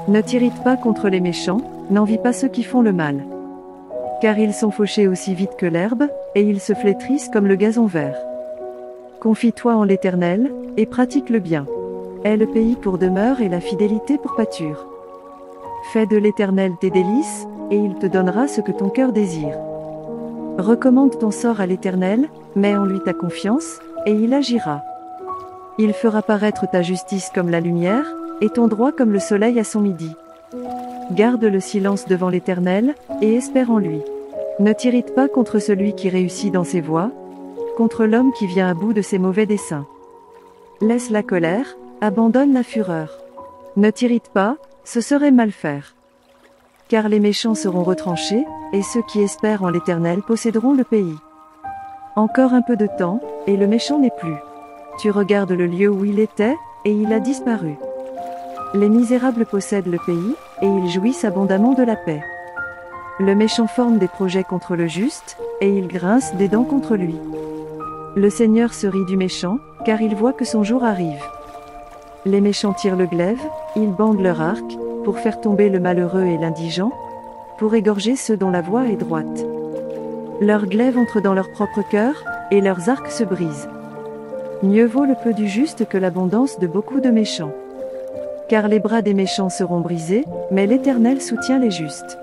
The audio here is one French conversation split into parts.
Ne t'irrite pas contre les méchants, n'envie pas ceux qui font le mal. Car ils sont fauchés aussi vite que l'herbe, et ils se flétrissent comme le gazon vert. Confie-toi en l'Éternel, et pratique le bien. Aie le pays pour demeure et la fidélité pour pâture. Fais de l'Éternel tes délices, et il te donnera ce que ton cœur désire. Recommande ton sort à l'Éternel, mets en lui ta confiance, et il agira. Il fera paraître ta justice comme la lumière, et ton droit comme le soleil à son midi. Garde le silence devant l'Éternel, et espère en lui. Ne t'irrite pas contre celui qui réussit dans ses voies, contre l'homme qui vient à bout de ses mauvais desseins. Laisse la colère, abandonne la fureur. Ne t'irrite pas, ce serait mal faire. Car les méchants seront retranchés, et ceux qui espèrent en l'Éternel posséderont le pays. Encore un peu de temps, et le méchant n'est plus. Tu regardes le lieu où il était, et il a disparu. Les misérables possèdent le pays, et ils jouissent abondamment de la paix. Le méchant forme des projets contre le juste, et il grince des dents contre lui. Le Seigneur se rit du méchant, car il voit que son jour arrive. Les méchants tirent le glaive, ils bandent leur arc, pour faire tomber le malheureux et l'indigent, pour égorger ceux dont la voie est droite. Leurs glaives entrent dans leur propre cœur, et leurs arcs se brisent. Mieux vaut le peu du juste que l'abondance de beaucoup de méchants. Car les bras des méchants seront brisés, mais l'Éternel soutient les justes.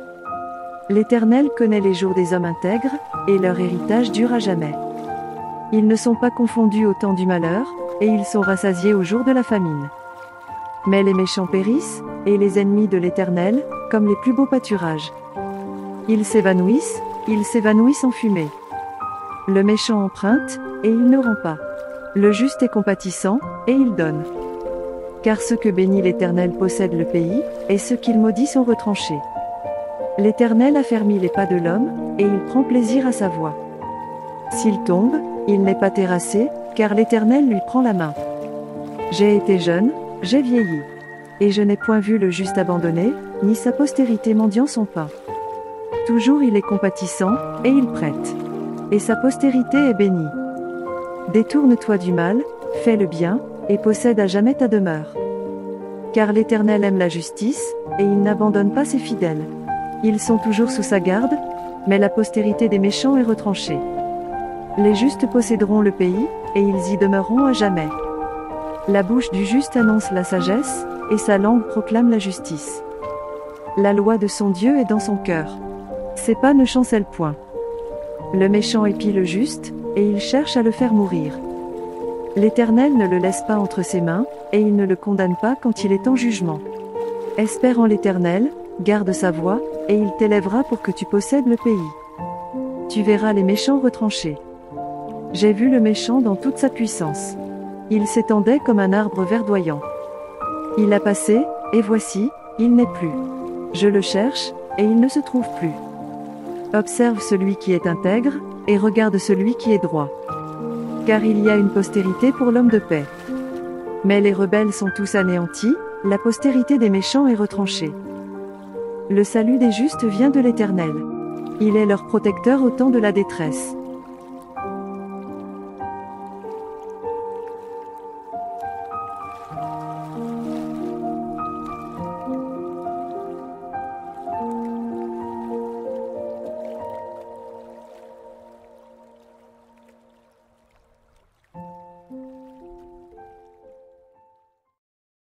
L'Éternel connaît les jours des hommes intègres, et leur héritage dure à jamais. Ils ne sont pas confondus au temps du malheur, et ils sont rassasiés au jour de la famine. Mais les méchants périssent, et les ennemis de l'Éternel, comme les plus beaux pâturages. Ils s'évanouissent en fumée. Le méchant emprunte, et il ne rend pas. Le juste est compatissant, et il donne. Car ceux que bénit l'Éternel possèdent le pays, et ceux qu'il maudit sont retranchés. L'Éternel affermit les pas de l'homme, et il prend plaisir à sa voie. S'il tombe, il n'est pas terrassé, car l'Éternel lui prend la main. J'ai été jeune, j'ai vieilli. Et je n'ai point vu le juste abandonné, ni sa postérité mendiant son pain. Toujours il est compatissant, et il prête. Et sa postérité est bénie. Détourne-toi du mal, fais le bien, et possède à jamais ta demeure. Car l'Éternel aime la justice, et il n'abandonne pas ses fidèles. Ils sont toujours sous sa garde, mais la postérité des méchants est retranchée. Les justes posséderont le pays, et ils y demeureront à jamais. La bouche du juste annonce la sagesse, et sa langue proclame la justice. La loi de son Dieu est dans son cœur. Ses pas ne chancellent point. Le méchant épie le juste, et il cherche à le faire mourir. L'Éternel ne le laisse pas entre ses mains, et il ne le condamne pas quand il est en jugement. Espère en l'Éternel, garde sa voie, et il t'élèvera pour que tu possèdes le pays. Tu verras les méchants retranchés. J'ai vu le méchant dans toute sa puissance. Il s'étendait comme un arbre verdoyant. Il a passé, et voici, il n'est plus. Je le cherche, et il ne se trouve plus. Observe celui qui est intègre, et regarde celui qui est droit. Car il y a une postérité pour l'homme de paix. Mais les rebelles sont tous anéantis, la postérité des méchants est retranchée. Le salut des justes vient de l'Éternel. Il est leur protecteur au temps de la détresse.